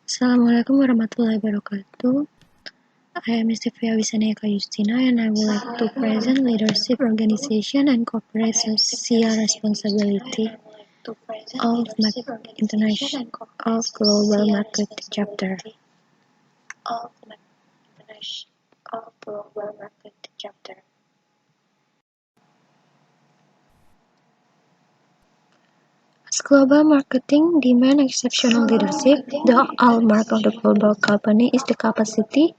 Assalamualaikum warahmatullahi wabarakatuh. I am Stevia Wisaneka Justina and I would like to present leadership, organization, and corporate social responsibility of international of global market chapter. As global marketing demands exceptional leadership, the hallmark of the global company is the capacity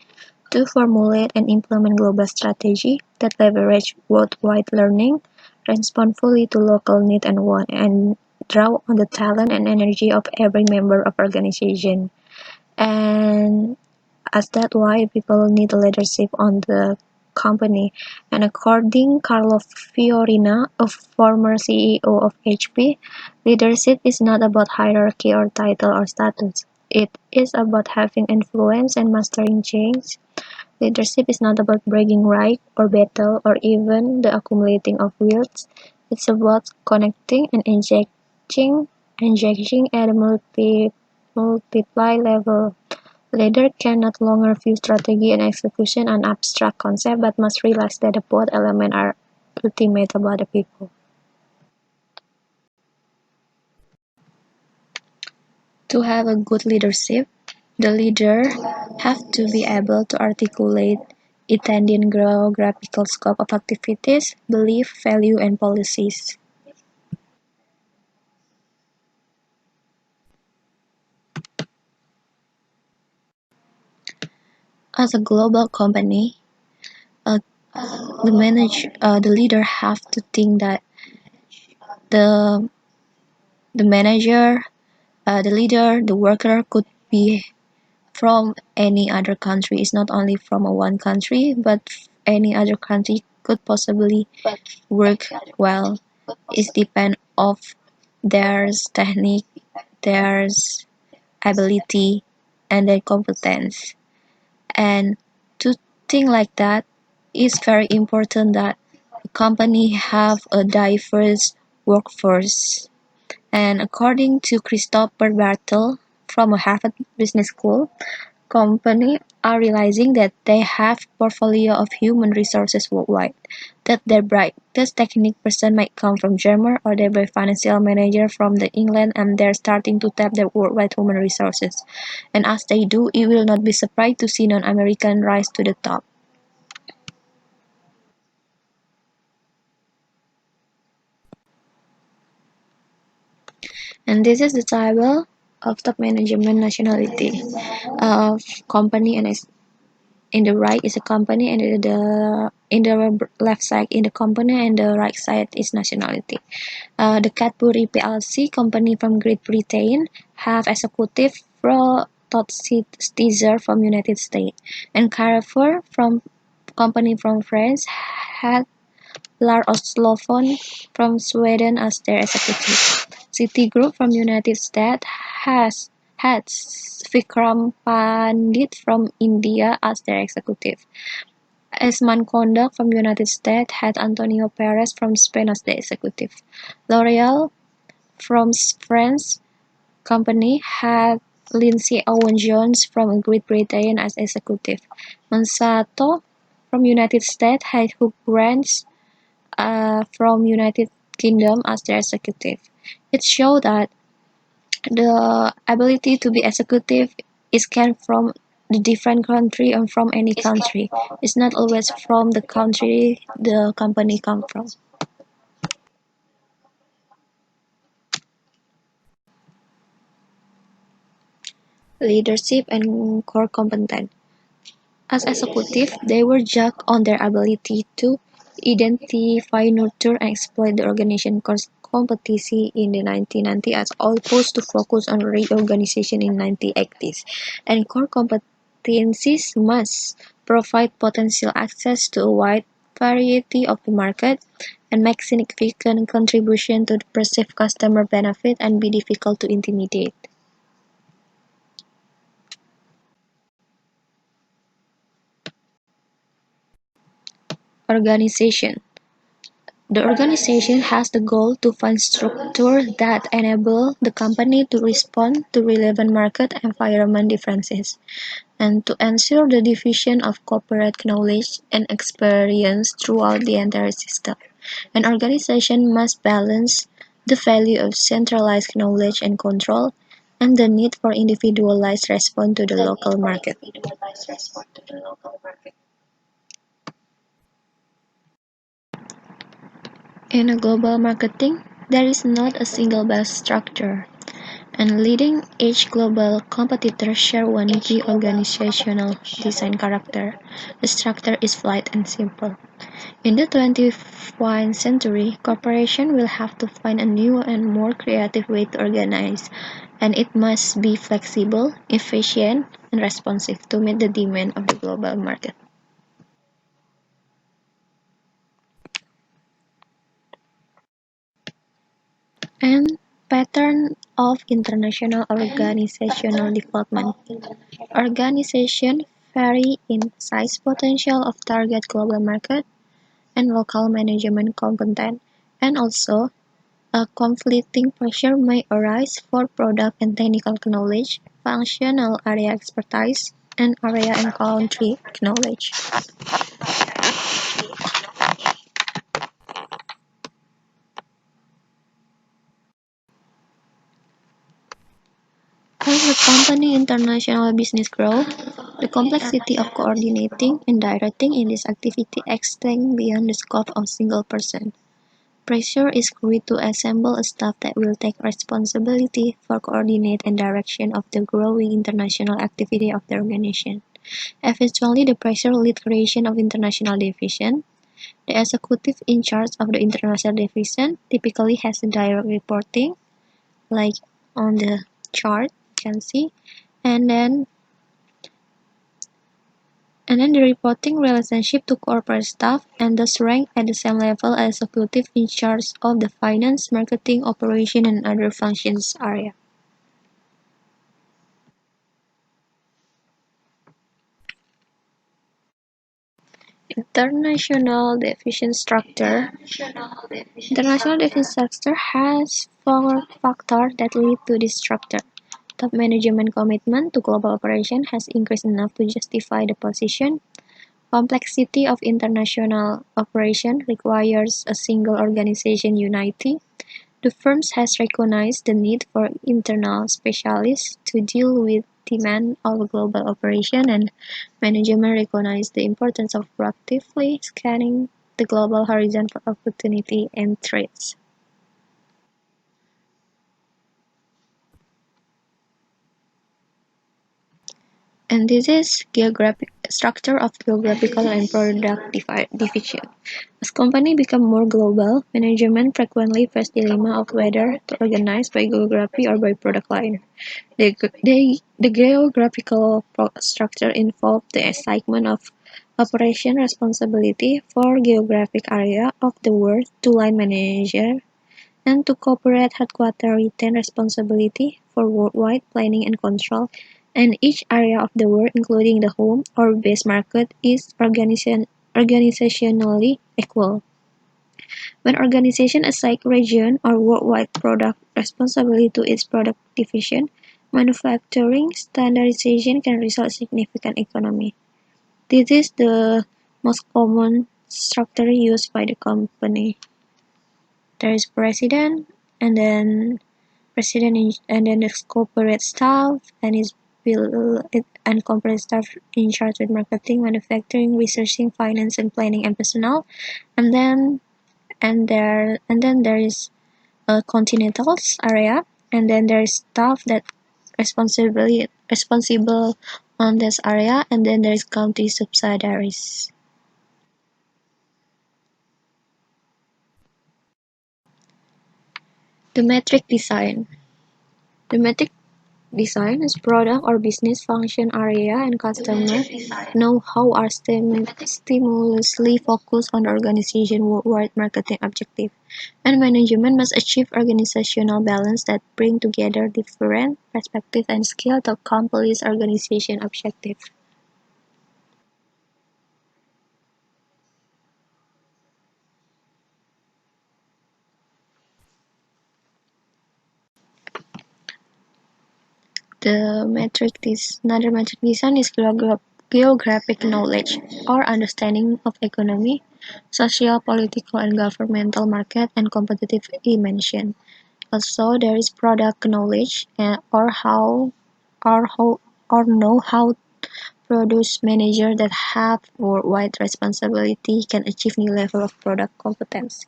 to formulate and implement global strategy that leverage worldwide learning, respond fully to local need and want, and draw on the talent and energy of every member of organization. And as that why people need leadership on the company. And according Carlo Fiorina, a former CEO of HP, leadership is not about hierarchy or title or status. It is about having influence and mastering change. Leadership is not about bragging right or battle or even the accumulating of words. It's about connecting and engaging at a multiply level. Leader can not longer view strategy and execution an abstract concept, but must realize that both elements are ultimate about the people. To have a good leadership, the leader have to be able to articulate intended geographical scope of activities, belief, value, and policies. As a global company, uh, the leader have to think that the the manager, the leader, the worker could be from any other country. It's not only from a one country, but any other country could possibly work well. It depends of their technique, their ability, and their competence. And to think like that, it's very important that a company have a diverse workforce. And according to Christopher Bartle from Harvard Business School, companies are realizing that they have portfolio of human resources worldwide, that their brightest technical person might come from Germany or their financial manager from the England, and they're starting to tap their worldwide human resources. And as they do, it will not be surprised to see non-American rise to the top. And this is the table of top management nationality of company, and in the right is a company, and in the left side in the company, and the right side is nationality. The Cadbury plc company from Great Britain have executive from Todd Steezer from United States, and Carrefour from company from France had Lars Oslovon from Sweden as their executive. Citigroup from United States had Vikram Pandit from India as their executive. Eastman Kodak from United States had Antonio Perez from Spain as the executive. L'Oreal from France company had Lindsay Owen Jones from Great Britain as executive. Monsanto from United States had Hugh Grant from United Kingdom as their executive. It showed that the ability to be executive is can from the different country and from any country. It's not always from the country the company come from. Leadership and core competence. As executive, they were judged on their ability to identify, nurture, and exploit the organization competency in the 1990s as opposed to focus on reorganization in 1980s. And core competencies must provide potential access to a wide variety of the market and make significant contribution to the perceived customer benefit and be difficult to intimidate. Organization. The organization has the goal to find structures that enable the company to respond to relevant market environment differences, and to ensure the diffusion of corporate knowledge and experience throughout the entire system. An organization must balance the value of centralized knowledge and control and the need for individualized response to the local market. In a global marketing, there is not a single best structure, and leading-edge global competitors share one key organizational design character. The structure is flat and simple. In the 21st century, corporations will have to find a new and more creative way to organize, and it must be flexible, efficient, and responsive to meet the demand of the global market. And pattern of international organizational development. Organizations vary in size, potential of target global market, and local management competence, and also a conflicting pressure may arise for product and technical knowledge, functional area expertise, and area and country knowledge. As the company international business grows, the complexity of coordinating and directing in this activity extends beyond the scope of a single person. Pressure is great to assemble a staff that will take responsibility for coordinate and direction of the growing international activity of the organization. Eventually, the pressure leads creation of international division. The executive in charge of the international division typically has a direct reporting, like on the chart you can see, and then the reporting relationship to corporate staff and thus rank at the same level as executive in charge of the finance, marketing, operation, and other functions area. International division structure. International division structure has four factors that lead to this structure. Top management commitment to global operation has increased enough to justify the position. Complexity of international operation requires a single organization unity. The firms has recognized the need for internal specialists to deal with demand of global operation, and management recognized the importance of proactively scanning the global horizon for opportunity and threats. And this is geographic structure of geographical and product division. As companies become more global, management frequently face dilemma of whether to organize by geography or by product line. The geographical structure involves the assignment of operation responsibility for geographic area of the world to line manager, and to corporate headquarters retain responsibility for worldwide planning and control, and each area of the world, including the home or base market, is organizationally equal. When organization assign region or worldwide product responsibility to its product division, manufacturing standardization can result significant economy. This is the most common structure used by the company. There is president, and then and then the corporate staff, and is and corporate staff in charge with marketing, manufacturing, researching, finance, and planning, and personnel, and then there is a continentals area, and then there is staff that responsible on this area, and then there is country subsidiaries. The metric design. The metric design is product or business function area and customer know-how are stimulously focused on the organization worldwide marketing objective, and management must achieve organizational balance that bring together different perspectives and skills to accomplish organization objective. Another metric design is geographic knowledge or understanding of economy, social, political, and governmental market and competitive dimension. Also, there is product knowledge or how or know how produce managers that have worldwide responsibility can achieve new level of product competency.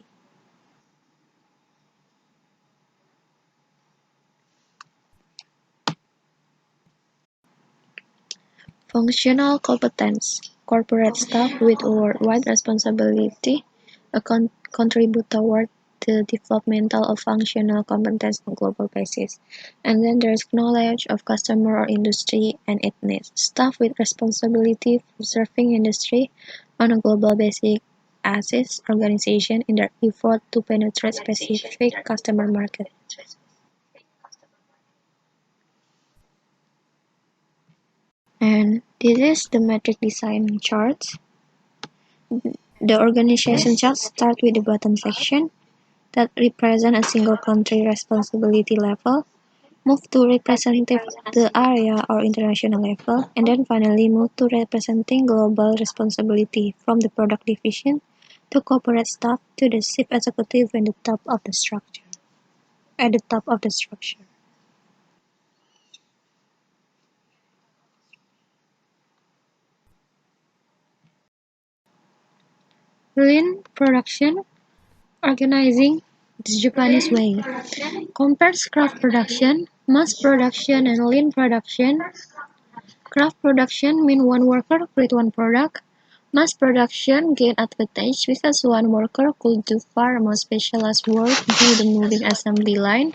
Functional competence: corporate staff with worldwide responsibility contribute toward the development of functional competence on a global basis. And then there is knowledge of customer or industry and its needs. Staff with responsibility for serving industry on a global basis assist organization in their effort to penetrate specific customer market. And this is the metric design chart. The organization chart starts with the bottom section that represent a single country responsibility level, move to representative the area or international level, and then finally move to representing global responsibility from the product division to corporate staff to the chief executive and the top of the structure. At the top of the structure. Lean production organizing the Japanese way. Compares craft production, mass production, and lean production. Craft production means one worker create one product. Mass production gain advantage because one worker could do far more specialized work through the moving assembly line,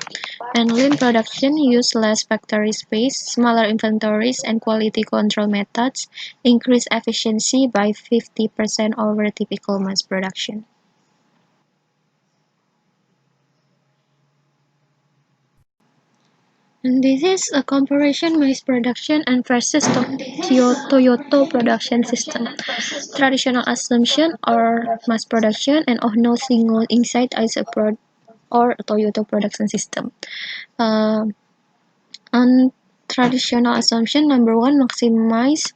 and lean production use less factory space, smaller inventories, and quality control methods, increase efficiency by 50% over typical mass production. And this is a comparison mass production and versus Toyota production system. Traditional assumption or mass production and of no single inside as a or a Toyota production system. Uh, on traditional assumption, number one, maximize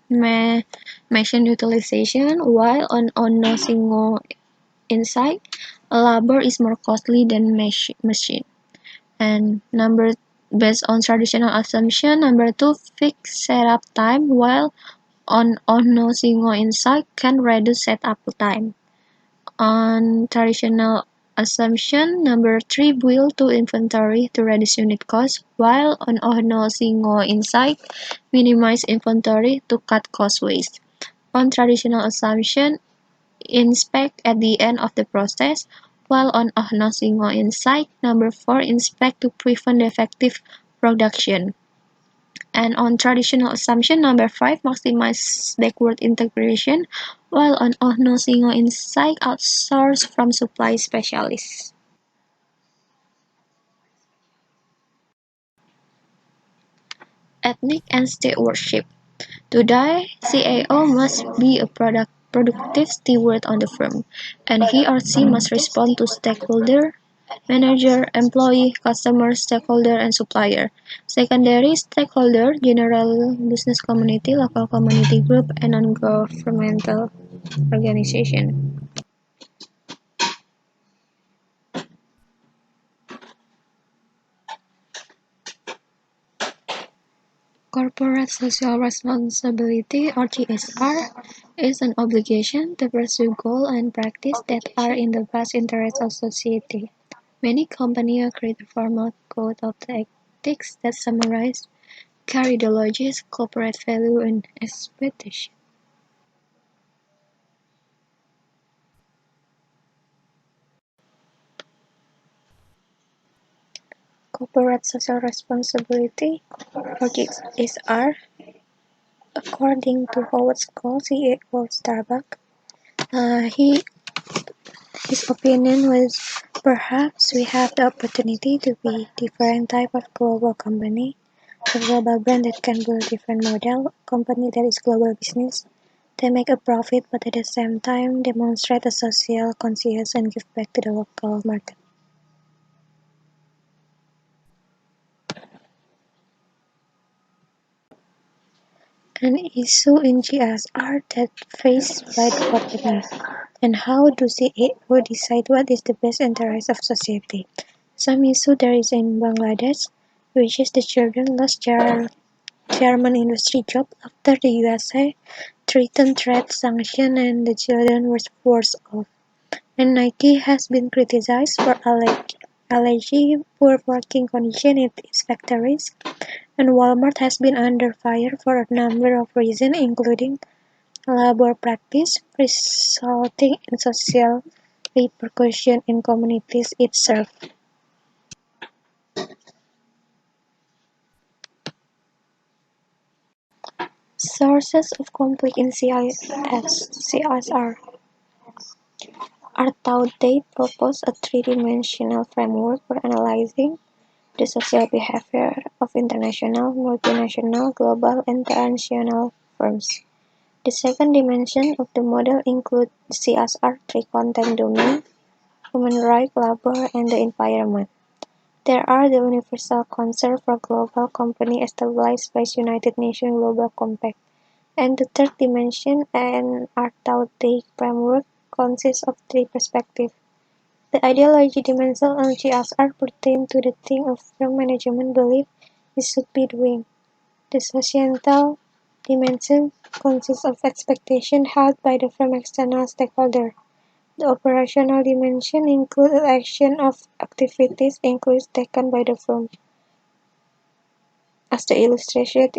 machine utilization, while on no single inside, labor is more costly than machine. And based on traditional assumption, number two, fixed setup time, while on no single insight can reduce setup time. On traditional assumption, number three, build to inventory to reduce unit cost, while on no single insight, minimize inventory to cut cost waste. On traditional assumption, inspect at the end of the process, while on no single insight, number four, inspect to prevent defective production. And on traditional assumption, number five, maximize backward integration, while on no single insight, outsource from supply specialists. Ethnic and stewardship. Today, CAO must be a productive steward on the firm, and he or she must respond to stakeholder, manager, employee, customer, stakeholder, and supplier. Secondary stakeholder, general business community, local community group, and non-governmental organization. Corporate social responsibility or CSR is an obligation to pursue goals and practices that are in the best interest of society. Many companies create a formal code of ethics that summarize ideologies, corporate value, and expectations. Corporate social responsibility or CSR, according to Howard Skoll, CEO of Starbucks, his opinion was, perhaps we have the opportunity to be different type of global company, a global brand that can build different model, company that is global business. They make a profit but at the same time demonstrate a social conscience and give back to the local market. An issue in GSR that faced by the company, and how do CEO decide what is the best interest of society? Some issue there is in Bangladesh, which is the children lost their German industry job after the USA threatened trade sanctions and the children were forced off. And Nike has been criticized for alleging poor working conditions in its factories, and Walmart has been under fire for a number of reasons, including labor practice, resulting in social repercussions in communities it serves. Sources of conflict in CSR are thought they propose a three-dimensional framework for analyzing the social behavior of international, multinational, global, and transnational firms. The second dimension of the model includes CSR three content domains: human rights, labor, and the environment. There are the universal concerns for global companies established by United Nations Global Compact, and the third dimension, an arthautic framework, consists of three perspectives. The ideology dimension on CSR pertains to the thing a firm management believes it should be doing. The societal dimension consists of expectations held by the firm's external stakeholders. The operational dimension includes action of activities includes taken by the firm, as the illustrated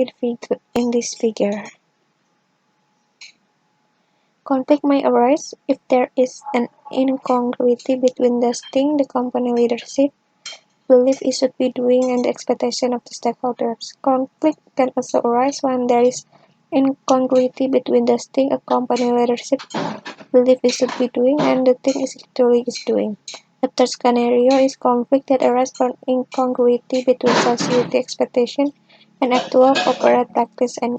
in this figure. Conflict may arise if there is an incongruity between the thing the company leadership believe it should be doing and the expectation of the stakeholders. Conflict can also arise when there is incongruity between the thing a company leadership believe it should be doing and the thing it actually is doing. A third scenario is conflict that arises from incongruity between society expectation and actual corporate practice and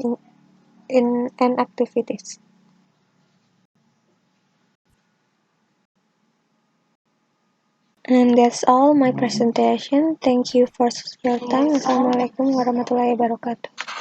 activities. And that's all my presentation. Thank you for your time. Wassalamualaikum warahmatullahi wabarakatuh.